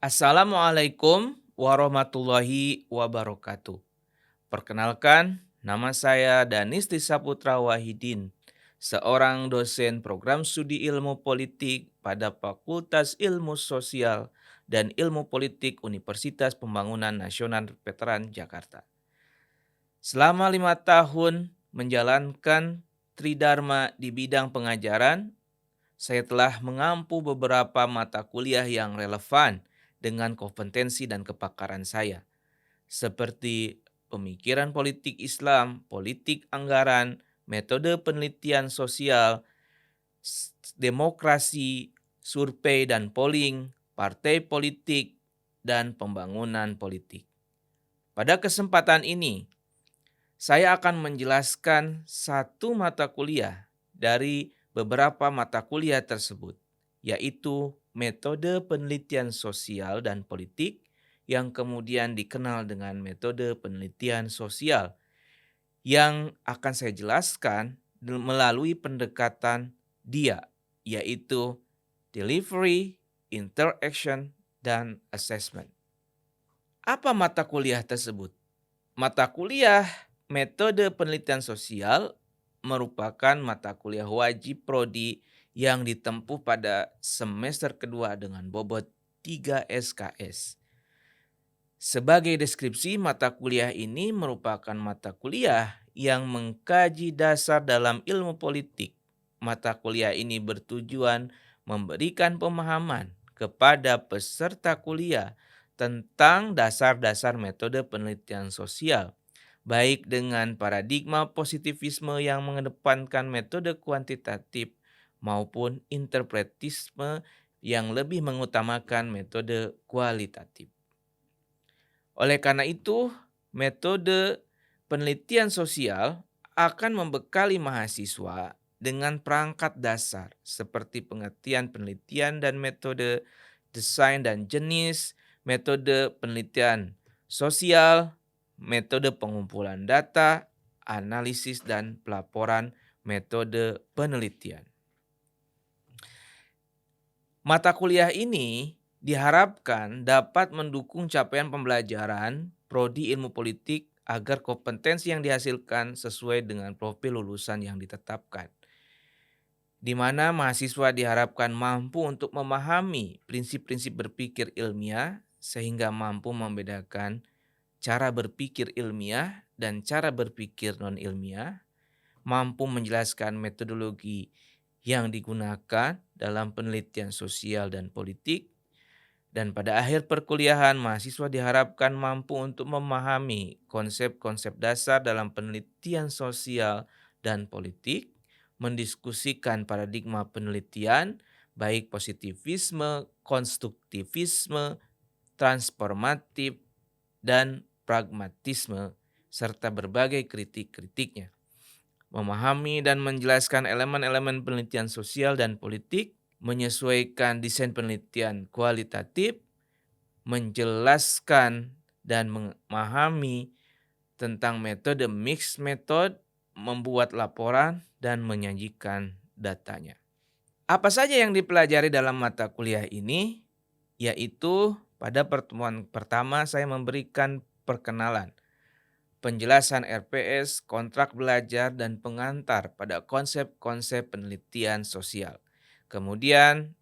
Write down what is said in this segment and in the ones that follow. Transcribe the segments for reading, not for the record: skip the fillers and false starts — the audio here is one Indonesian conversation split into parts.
Assalamualaikum warahmatullahi wabarakatuh. Perkenalkan, nama saya Danis Saputra Wahidin, seorang dosen program studi ilmu politik pada Fakultas Ilmu Sosial dan Ilmu Politik Universitas Pembangunan Nasional Veteran Jakarta. Selama 5 tahun menjalankan Tridharma di bidang pengajaran, saya telah mengampu beberapa mata kuliah yang relevan dengan kompetensi dan kepakaran saya, seperti pemikiran politik Islam, politik anggaran, metode penelitian sosial, demokrasi, survei dan polling, partai politik, dan pembangunan politik. Pada kesempatan ini, saya akan menjelaskan satu mata kuliah dari beberapa mata kuliah tersebut, yaitu metode penelitian sosial dan politik yang kemudian dikenal dengan metode penelitian sosial yang akan saya jelaskan melalui pendekatan DIA, yaitu Delivery, Interaction, dan Assessment. Apa mata kuliah tersebut? Mata kuliah metode penelitian sosial merupakan mata kuliah wajib prodi yang ditempuh pada semester kedua dengan bobot 3 SKS. Sebagai deskripsi, mata kuliah ini merupakan mata kuliah yang mengkaji dasar dalam ilmu politik. Mata kuliah ini bertujuan memberikan pemahaman kepada peserta kuliah tentang dasar-dasar metode penelitian sosial, baik dengan paradigma positivisme yang mengedepankan metode kuantitatif maupun interpretisme yang lebih mengutamakan metode kualitatif. Oleh karena itu, metode penelitian sosial akan membekali mahasiswa dengan perangkat dasar seperti pengertian penelitian dan metode, desain dan jenis, metode penelitian sosial, metode pengumpulan data, analisis dan pelaporan metode penelitian. Mata kuliah ini diharapkan dapat mendukung capaian pembelajaran prodi ilmu politik agar kompetensi yang dihasilkan sesuai dengan profil lulusan yang ditetapkan, di mana mahasiswa diharapkan mampu untuk memahami prinsip-prinsip berpikir ilmiah sehingga mampu membedakan cara berpikir ilmiah dan cara berpikir non-ilmiah, mampu menjelaskan metodologi yang digunakan dalam penelitian sosial dan politik, dan pada akhir perkuliahan mahasiswa diharapkan mampu untuk memahami konsep-konsep dasar dalam penelitian sosial dan politik, mendiskusikan paradigma penelitian, baik positivisme, konstruktivisme, transformatif, dan pragmatisme, serta berbagai kritik-kritiknya. Memahami dan menjelaskan elemen-elemen penelitian sosial dan politik, menyesuaikan desain penelitian kualitatif, menjelaskan dan memahami tentang metode mixed method, membuat laporan, dan menyajikan datanya. Apa saja yang dipelajari dalam mata kuliah ini? Yaitu pada pertemuan pertama saya memberikan perkenalan, penjelasan RPS, kontrak belajar, dan pengantar pada konsep-konsep penelitian sosial. Kemudian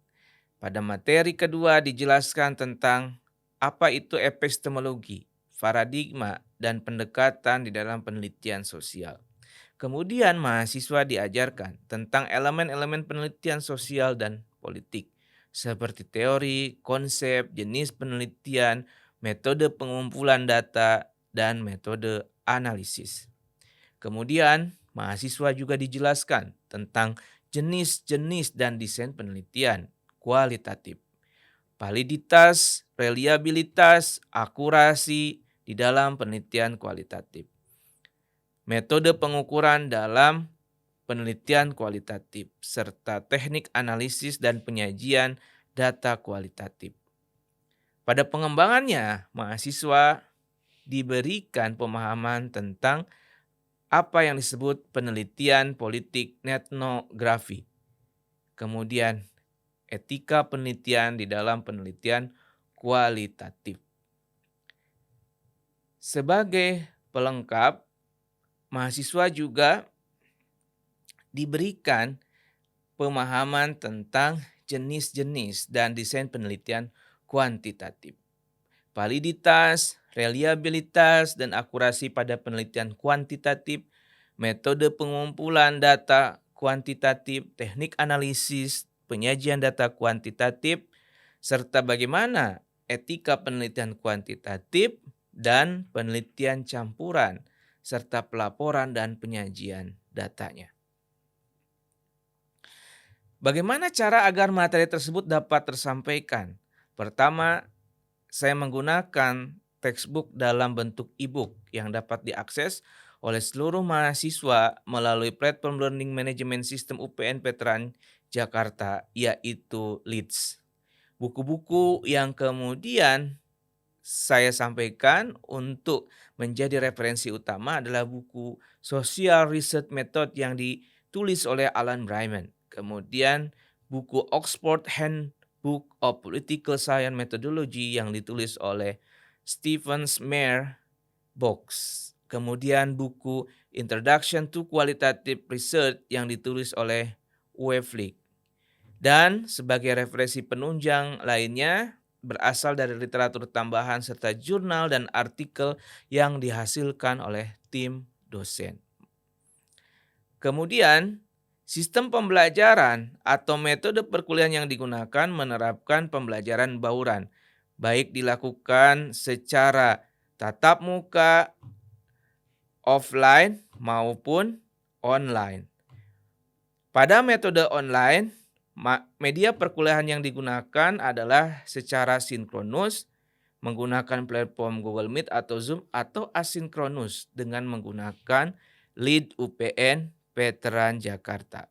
pada materi kedua dijelaskan tentang apa itu epistemologi, paradigma, dan pendekatan di dalam penelitian sosial. Kemudian mahasiswa diajarkan tentang elemen-elemen penelitian sosial dan politik, seperti teori, konsep, jenis penelitian, metode pengumpulan data, dan metode analisis. Kemudian mahasiswa juga dijelaskan tentang jenis-jenis dan desain penelitian kualitatif, validitas, reliabilitas, akurasi di dalam penelitian kualitatif, metode pengukuran dalam penelitian kualitatif, serta teknik analisis dan penyajian data kualitatif. Pada pengembangannya, mahasiswa diberikan pemahaman tentang apa yang disebut penelitian politik etnografi. Kemudian etika penelitian di dalam penelitian kualitatif. Sebagai pelengkap, mahasiswa juga diberikan pemahaman tentang jenis-jenis dan desain penelitian kuantitatif. Validitas, reliabilitas, dan akurasi pada penelitian kuantitatif, metode pengumpulan data kuantitatif, teknik analisis, penyajian data kuantitatif, serta bagaimana etika penelitian kuantitatif dan penelitian campuran, serta pelaporan dan penyajian datanya. Bagaimana cara agar materi tersebut dapat tersampaikan? Pertama, saya menggunakan textbook dalam bentuk e-book yang dapat diakses oleh seluruh mahasiswa melalui platform Learning Management System UPN Veteran Jakarta, yaitu LEADS. Buku-buku yang kemudian saya sampaikan untuk menjadi referensi utama adalah buku Social Research Method yang ditulis oleh Alan Bryman. Kemudian buku Oxford Handbook of Political Science Methodology yang ditulis oleh Stephen Meyer Box. Kemudian buku Introduction to Qualitative Research yang ditulis oleh Uwe Flick. Dan sebagai referensi penunjang lainnya berasal dari literatur tambahan serta jurnal dan artikel yang dihasilkan oleh tim dosen. Kemudian, sistem pembelajaran atau metode perkuliahan yang digunakan menerapkan pembelajaran bauran, baik dilakukan secara tatap muka, offline maupun online. Pada metode online, media perkuliahan yang digunakan adalah secara sinkronus menggunakan platform Google Meet atau Zoom atau asinkronus dengan menggunakan Lead UPN Veteran Jakarta.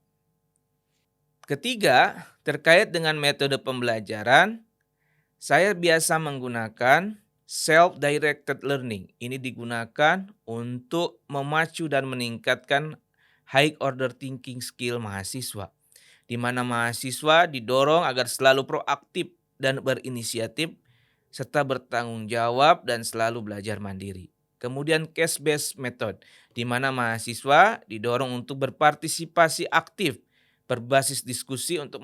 Ketiga, terkait dengan metode pembelajaran, saya biasa menggunakan self-directed learning. Ini digunakan untuk memacu dan meningkatkan high order thinking skill mahasiswa, di mana mahasiswa didorong agar selalu proaktif dan berinisiatif, serta bertanggung jawab dan selalu belajar mandiri. Kemudian case-based method, di mana mahasiswa didorong untuk berpartisipasi aktif, berbasis diskusi untuk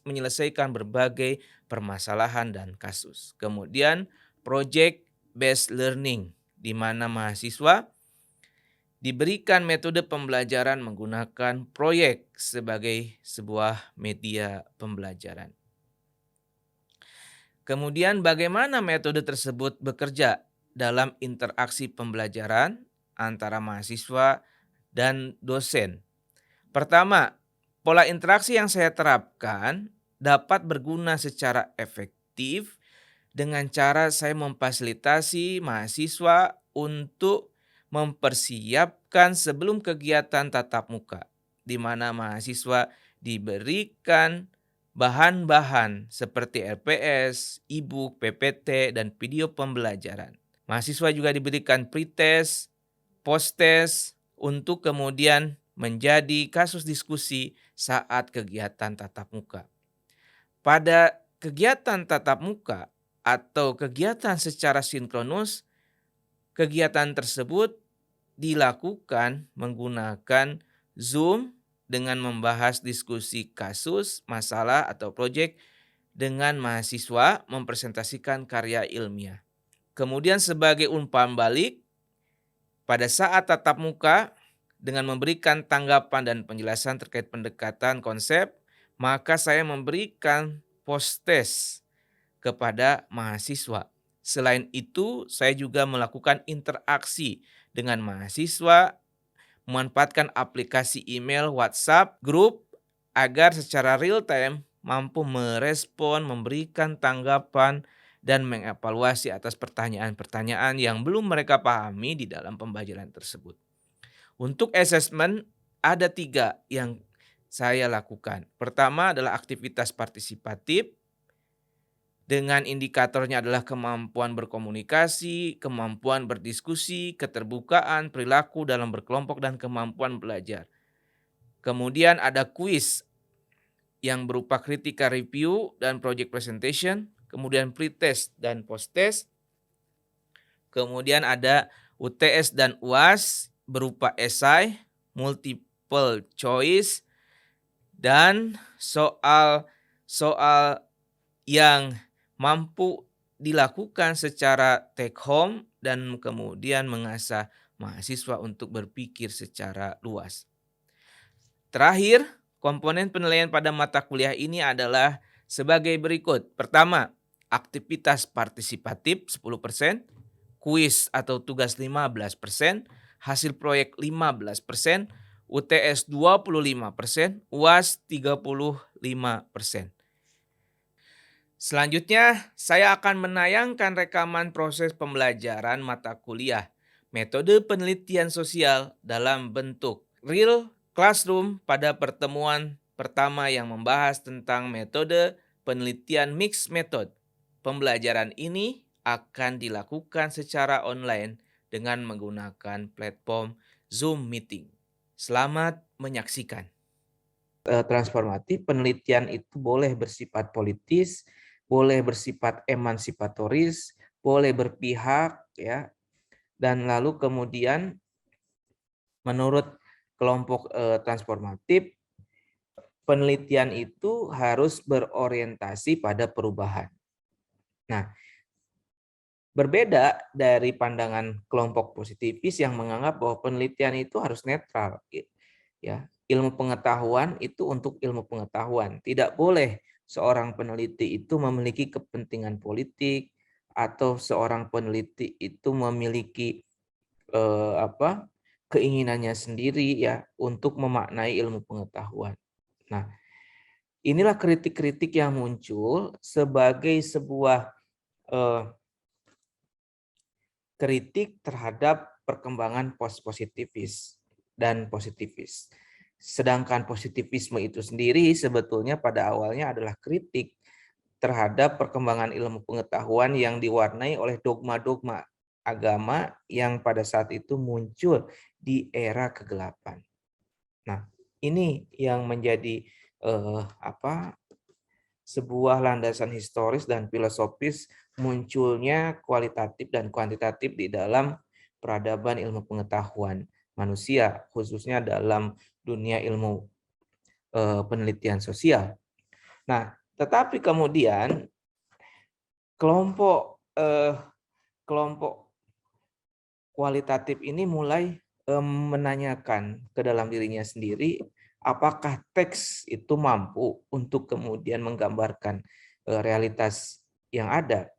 menyelesaikan berbagai permasalahan dan kasus. Kemudian project-based learning, di mana mahasiswa diberikan metode pembelajaran menggunakan proyek sebagai sebuah media pembelajaran. Kemudian bagaimana metode tersebut bekerja dalam interaksi pembelajaran antara mahasiswa dan dosen? Pertama, pola interaksi yang saya terapkan dapat berguna secara efektif dengan cara saya memfasilitasi mahasiswa untuk mempersiapkan sebelum kegiatan tatap muka, di mana mahasiswa diberikan bahan-bahan seperti RPS, e-book, PPT, dan video pembelajaran. Mahasiswa juga diberikan pretest, posttest untuk kemudian menjadi kasus diskusi saat kegiatan tatap muka. Pada kegiatan tatap muka atau kegiatan secara sinkronus, kegiatan tersebut dilakukan menggunakan Zoom dengan membahas diskusi kasus, masalah, atau proyek dengan mahasiswa mempresentasikan karya ilmiah. Kemudian sebagai umpan balik, pada saat tatap muka dengan memberikan tanggapan dan penjelasan terkait pendekatan konsep, maka saya memberikan post-test kepada mahasiswa. Selain itu, saya juga melakukan interaksi dengan mahasiswa, memanfaatkan aplikasi email, WhatsApp, grup, agar secara real time mampu merespon, memberikan tanggapan, dan mengevaluasi atas pertanyaan-pertanyaan yang belum mereka pahami di dalam pembelajaran tersebut. Untuk assessment, ada 3 yang saya lakukan. Pertama adalah aktivitas partisipatif, dengan indikatornya adalah kemampuan berkomunikasi, kemampuan berdiskusi, keterbukaan, perilaku dalam berkelompok, dan kemampuan belajar. Kemudian ada kuis yang berupa critical review dan project presentation. kemudian pretest dan posttest, kemudian ada UTS dan UAS berupa esai, multiple choice, dan soal-soal yang mampu dilakukan secara take home dan kemudian mengasah mahasiswa untuk berpikir secara luas. Terakhir, komponen penilaian pada mata kuliah ini adalah sebagai berikut. Pertama, aktivitas partisipatif 10%, kuis atau tugas 15%, hasil proyek 15%, UTS 25%, UAS 35%. Selanjutnya, saya akan menayangkan rekaman proses pembelajaran mata kuliah metode penelitian sosial dalam bentuk real classroom pada pertemuan pertama yang membahas tentang metode penelitian mixed method. Pembelajaran ini akan dilakukan secara online dengan menggunakan platform Zoom Meeting. Selamat menyaksikan. Transformatif, penelitian itu boleh bersifat politis, boleh bersifat emansipatoris, boleh berpihak, ya. Dan lalu kemudian menurut kelompok transformatif, penelitian itu harus berorientasi pada perubahan. Nah, berbeda dari pandangan kelompok positivis yang menganggap bahwa penelitian itu harus netral, ya. Ilmu pengetahuan itu untuk ilmu pengetahuan. Tidak boleh seorang peneliti itu memiliki kepentingan politik atau seorang peneliti itu memiliki keinginannya sendiri, ya, untuk memaknai ilmu pengetahuan. Nah, inilah kritik-kritik yang muncul sebagai sebuah kritik terhadap perkembangan post-positivis dan positivis. Sedangkan positivisme itu sendiri sebetulnya pada awalnya adalah kritik terhadap perkembangan ilmu pengetahuan yang diwarnai oleh dogma-dogma agama yang pada saat itu muncul di era kegelapan. Nah, ini yang menjadi sebuah landasan historis dan filosofis munculnya kualitatif dan kuantitatif di dalam peradaban ilmu pengetahuan manusia, khususnya dalam dunia ilmu penelitian sosial. Nah, tetapi kemudian kelompok kualitatif ini mulai menanyakan ke dalam dirinya sendiri, apakah teks itu mampu untuk kemudian menggambarkan realitas yang ada.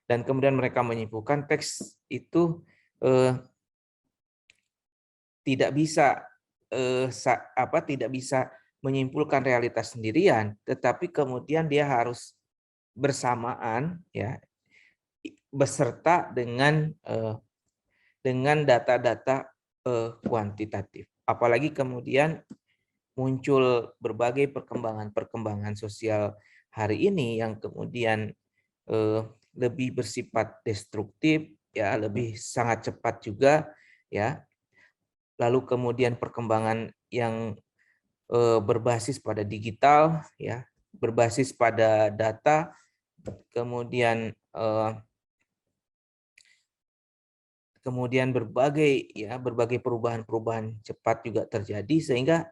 Dan kemudian mereka menyimpulkan teks itu tidak bisa tidak bisa menyimpulkan realitas sendirian, tetapi kemudian dia harus bersamaan, ya, beserta dengan data-data kuantitatif. Apalagi kemudian muncul berbagai perkembangan sosial hari ini yang kemudian lebih bersifat destruktif, ya, lebih sangat cepat juga, ya. Lalu kemudian perkembangan yang berbasis pada digital, ya, berbasis pada data, kemudian berbagai perubahan-perubahan cepat juga terjadi sehingga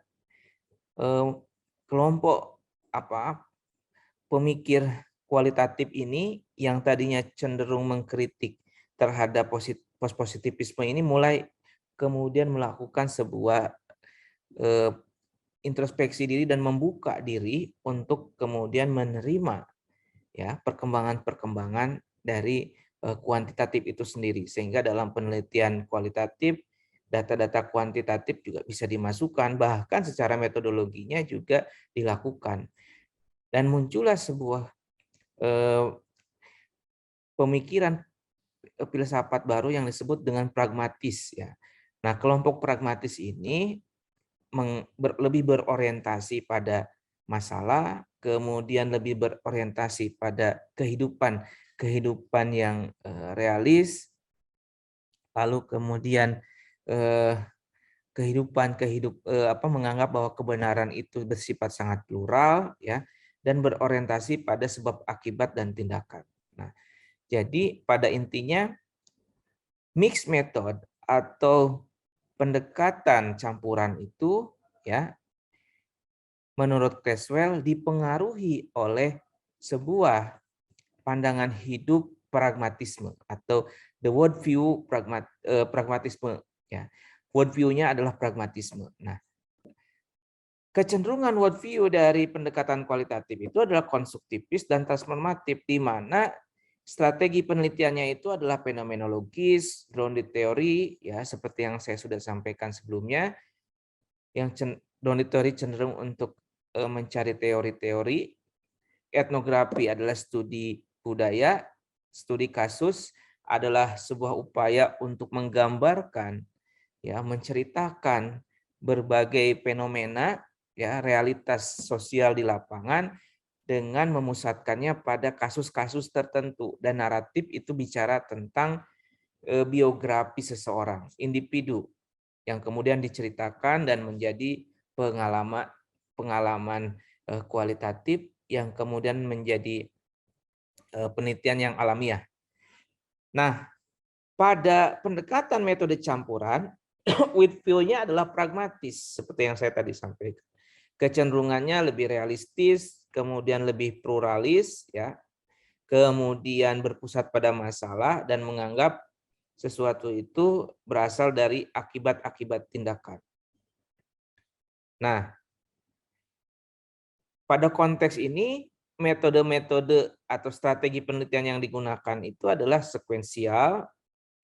kelompok pemikir kualitatif ini yang tadinya cenderung mengkritik terhadap positivisme ini mulai kemudian melakukan sebuah introspeksi diri dan membuka diri untuk kemudian menerima, ya, perkembangan-perkembangan dari kuantitatif itu sendiri, sehingga dalam penelitian kualitatif data-data kuantitatif juga bisa dimasukkan, bahkan secara metodologinya juga dilakukan, dan muncullah sebuah pemikiran filsafat baru yang disebut dengan pragmatis, ya. Nah, kelompok pragmatis ini lebih berorientasi pada masalah, kemudian lebih berorientasi pada kehidupan yang realis, lalu kemudian menganggap bahwa kebenaran itu bersifat sangat plural, ya, dan berorientasi pada sebab akibat dan tindakan. Nah, jadi pada intinya mixed method atau pendekatan campuran itu ya menurut Creswell dipengaruhi oleh sebuah pandangan hidup pragmatisme atau the worldview pragmatisme ya. Worldview-nya adalah pragmatisme. Nah, kecenderungan worldview dari pendekatan kualitatif itu adalah konstruktivis dan transformatif, di mana strategi penelitiannya itu adalah fenomenologis, grounded theory, ya seperti yang saya sudah sampaikan sebelumnya, yang grounded theory cenderung untuk mencari teori-teori, etnografi adalah studi budaya, studi kasus adalah sebuah upaya untuk menggambarkan, ya menceritakan berbagai fenomena ya realitas sosial di lapangan dengan memusatkannya pada kasus-kasus tertentu, dan naratif itu bicara tentang biografi seseorang, individu yang kemudian diceritakan dan menjadi pengalaman kualitatif yang kemudian menjadi penelitian yang alamiah. Nah, pada pendekatan metode campuran, worldview-nya adalah pragmatis seperti yang saya tadi sampaikan. Kecenderungannya lebih realistis, kemudian lebih pluralis, ya, kemudian berpusat pada masalah dan menganggap sesuatu itu berasal dari akibat-akibat tindakan. Nah, pada konteks ini metode-metode atau strategi penelitian yang digunakan itu adalah sekuensial,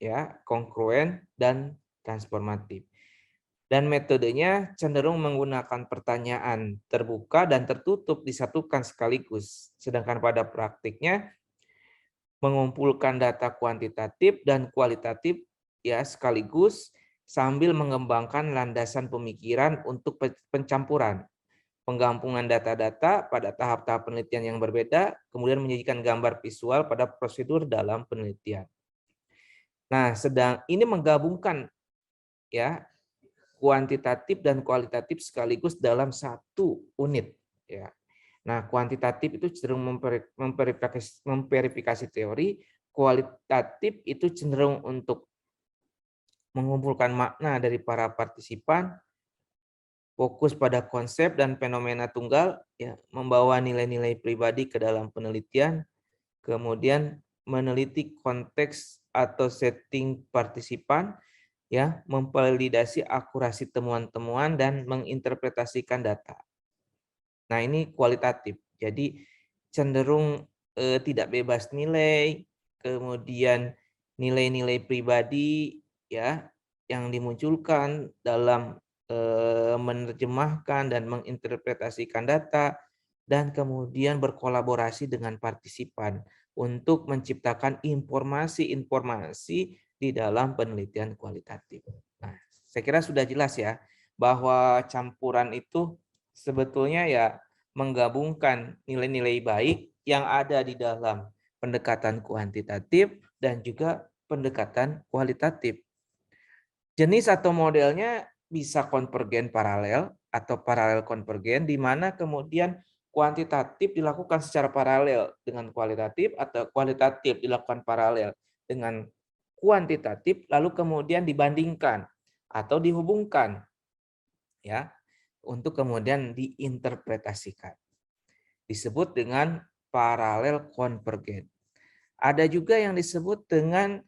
ya, kongruen dan transformatif. Dan metodenya cenderung menggunakan pertanyaan terbuka dan tertutup disatukan sekaligus. Sedangkan pada praktiknya mengumpulkan data kuantitatif dan kualitatif ya sekaligus sambil mengembangkan landasan pemikiran untuk pencampuran. Penggabungan data-data pada tahap-tahap penelitian yang berbeda, kemudian menyajikan gambar visual pada prosedur dalam penelitian. Nah, sedang ini menggabungkan ya kuantitatif dan kualitatif sekaligus dalam satu unit ya. Nah, kuantitatif itu cenderung memverifikasi teori, kualitatif itu cenderung untuk mengumpulkan makna dari para partisipan, fokus pada konsep dan fenomena tunggal ya, membawa nilai-nilai pribadi ke dalam penelitian, kemudian meneliti konteks atau setting partisipan, ya, memvalidasi akurasi temuan-temuan dan menginterpretasikan data. Nah, ini kualitatif. Jadi cenderung tidak bebas nilai, kemudian nilai-nilai pribadi ya yang dimunculkan dalam menerjemahkan dan menginterpretasikan data, dan kemudian berkolaborasi dengan partisipan untuk menciptakan informasi-informasi di dalam penelitian kualitatif. Nah, saya kira sudah jelas ya bahwa campuran itu sebetulnya ya menggabungkan nilai-nilai baik yang ada di dalam pendekatan kuantitatif dan juga pendekatan kualitatif. Jenis atau modelnya bisa konvergen paralel atau paralel konvergen, di mana kemudian kuantitatif dilakukan secara paralel dengan kualitatif atau kualitatif dilakukan paralel dengan kuantitatif, lalu kemudian dibandingkan atau dihubungkan ya untuk kemudian diinterpretasikan. Disebut dengan paralel konvergen. Ada juga yang disebut dengan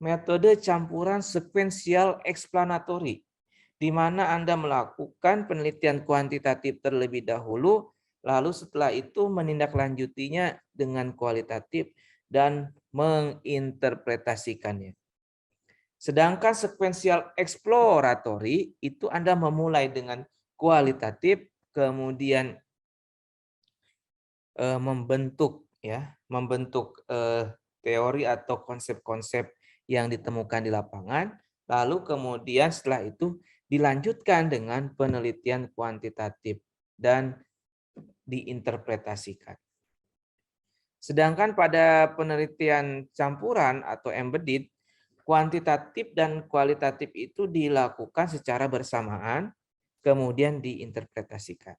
metode campuran sekuensial explanatory, di mana Anda melakukan penelitian kuantitatif terlebih dahulu, lalu setelah itu menindaklanjutinya dengan kualitatif dan menginterpretasikannya. Sedangkan sekuensial exploratory itu Anda memulai dengan kualitatif, kemudian membentuk teori atau konsep-konsep yang ditemukan di lapangan, lalu kemudian setelah itu dilanjutkan dengan penelitian kuantitatif dan diinterpretasikan. Sedangkan pada penelitian campuran atau embedded, kuantitatif dan kualitatif itu dilakukan secara bersamaan, kemudian diinterpretasikan.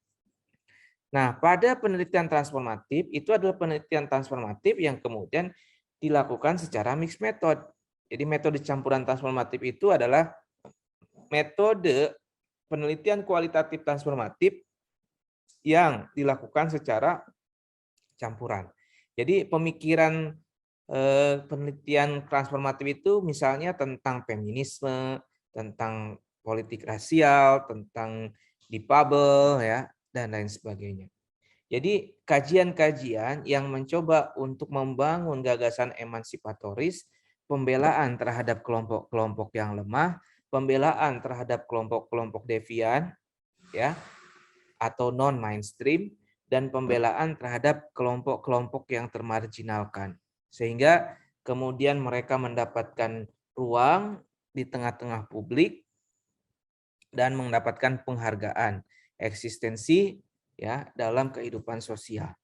Nah, pada penelitian transformatif itu adalah penelitian transformatif yang kemudian dilakukan secara mixed method. Jadi metode campuran transformatif itu adalah metode penelitian kualitatif transformatif yang dilakukan secara campuran. Jadi pemikiran penelitian transformatif itu misalnya tentang feminisme, tentang politik rasial, tentang difabel ya dan lain sebagainya. Jadi kajian-kajian yang mencoba untuk membangun gagasan emansipatoris, pembelaan terhadap kelompok-kelompok yang lemah, pembelaan terhadap kelompok-kelompok devian ya atau non mainstream dan pembelaan terhadap kelompok-kelompok yang termarginalkan. Sehingga kemudian mereka mendapatkan ruang di tengah-tengah publik dan mendapatkan penghargaan eksistensi ya dalam kehidupan sosial.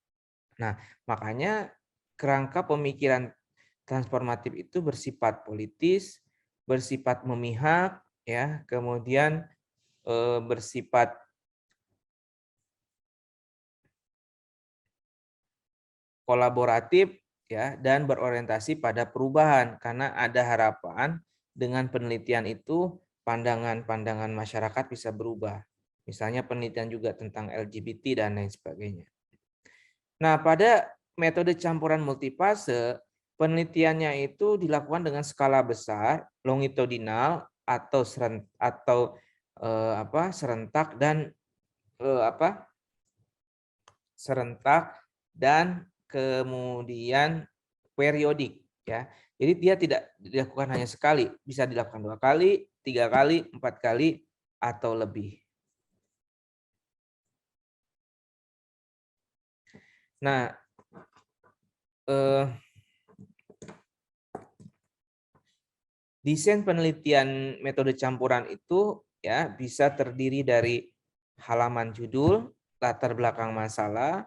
Nah, makanya kerangka pemikiran transformatif itu bersifat politis, bersifat memihak ya, kemudian bersifat kolaboratif ya dan berorientasi pada perubahan karena ada harapan dengan penelitian itu pandangan-pandangan masyarakat bisa berubah. Misalnya penelitian juga tentang LGBT dan lain sebagainya. Nah, pada metode campuran multifase, penelitiannya itu dilakukan dengan skala besar, longitudinal atau serentak dan serentak dan kemudian periodik ya. Jadi dia tidak dilakukan hanya sekali, bisa dilakukan 2 kali, 3 kali, 4 kali atau lebih. Nah, desain penelitian metode campuran itu ya bisa terdiri dari halaman judul, latar belakang masalah,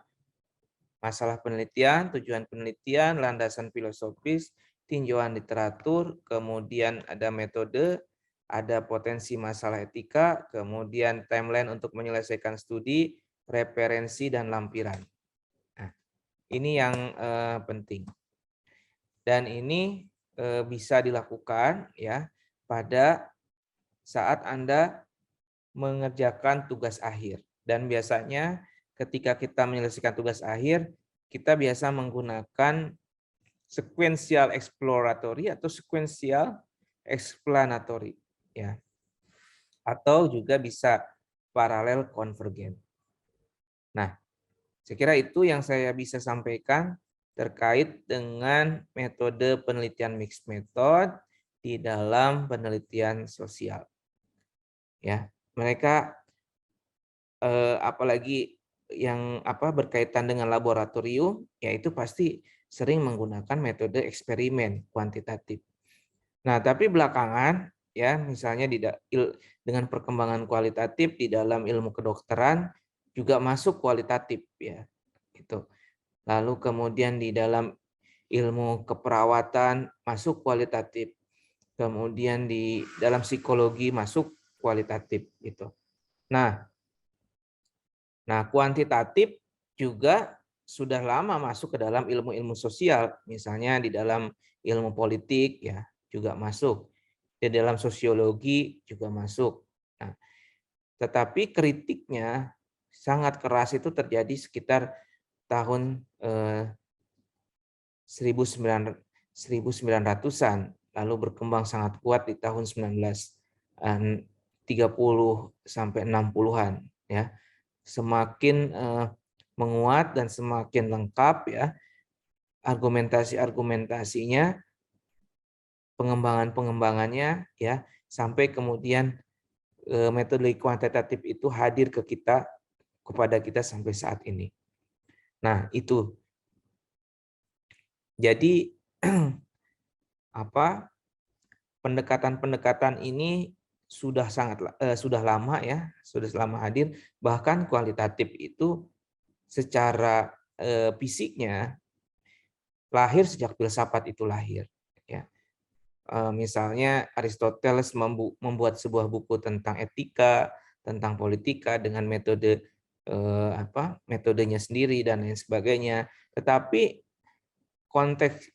masalah penelitian, tujuan penelitian, landasan filosofis, tinjauan literatur, kemudian ada metode, ada potensi masalah etika, kemudian timeline untuk menyelesaikan studi, referensi dan lampiran. Nah, ini yang penting. Dan ini bisa dilakukan ya pada saat Anda mengerjakan tugas akhir. Dan biasanya ketika kita menyelesaikan tugas akhir, kita biasa menggunakan sequential exploratory atau sequential explanatory ya. Atau juga bisa paralel konvergen. Nah, saya kira itu yang saya bisa sampaikan terkait dengan metode penelitian mixed method di dalam penelitian sosial. Ya, mereka apalagi yang berkaitan dengan laboratorium, yaitu pasti sering menggunakan metode eksperimen kuantitatif. Nah, tapi belakangan ya misalnya dengan perkembangan kualitatif di dalam ilmu kedokteran juga masuk kualitatif ya. Itu. Lalu kemudian di dalam ilmu keperawatan masuk kualitatif. Kemudian di dalam psikologi masuk kualitatif gitu. Nah, kuantitatif juga sudah lama masuk ke dalam ilmu-ilmu sosial, misalnya di dalam ilmu politik ya juga masuk, di dalam sosiologi juga masuk. Nah, tetapi kritiknya sangat keras itu terjadi sekitar tahun 1900-an, lalu berkembang sangat kuat di tahun 1930 sampai 60-an ya. Semakin menguat dan semakin lengkap ya argumentasinya, pengembangannya ya sampai kemudian metode kuantitatif itu hadir kepada kita sampai saat ini. Nah, itu. Jadi pendekatan-pendekatan ini sudah lama ya, sudah lama hadir, bahkan kualitatif itu secara fisiknya lahir sejak filsafat itu lahir ya. Misalnya Aristoteles membuat sebuah buku tentang etika, tentang politika dengan metode metodenya sendiri dan lain sebagainya. Tetapi konteks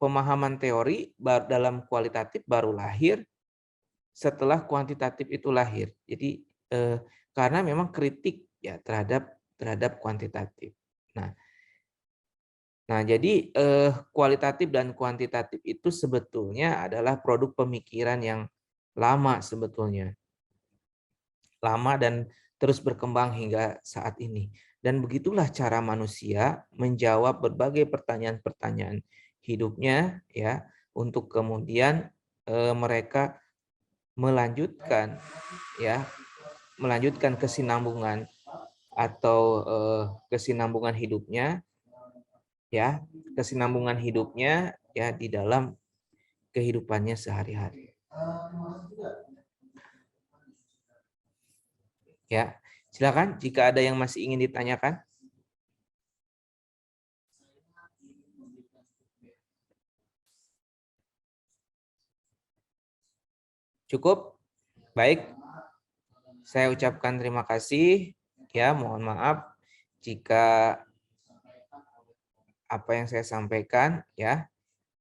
pemahaman teori dalam kualitatif baru lahir setelah kuantitatif itu lahir. Jadi karena memang kritik ya terhadap kuantitatif. Nah, jadi kualitatif dan kuantitatif itu sebetulnya adalah produk pemikiran yang lama sebetulnya. Lama dan terus berkembang hingga saat ini. Dan begitulah cara manusia menjawab berbagai pertanyaan-pertanyaan hidupnya ya, untuk kemudian mereka melanjutkan kesinambungan atau kesinambungan hidupnya ya, di dalam kehidupannya sehari-hari. Ya, silakan jika ada yang masih ingin ditanyakan. Cukup? Baik. Saya ucapkan terima kasih. Ya, mohon maaf jika apa yang saya sampaikan ya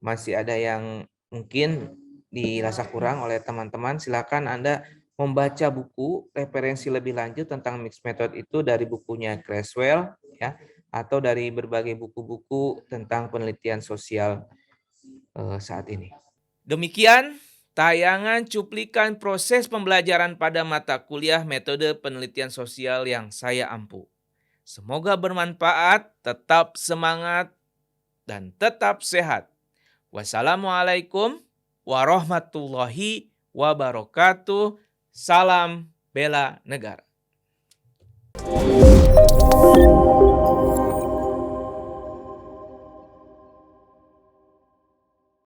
masih ada yang mungkin dirasa kurang oleh teman-teman. Silakan Anda membaca buku referensi lebih lanjut tentang mixed method itu dari bukunya Creswell ya, atau dari berbagai buku-buku tentang penelitian sosial saat ini. Demikian tayangan cuplikan proses pembelajaran pada mata kuliah metode penelitian sosial yang saya ampu. Semoga bermanfaat, tetap semangat, dan tetap sehat. Wassalamualaikum warahmatullahi wabarakatuh. Salam bela negara.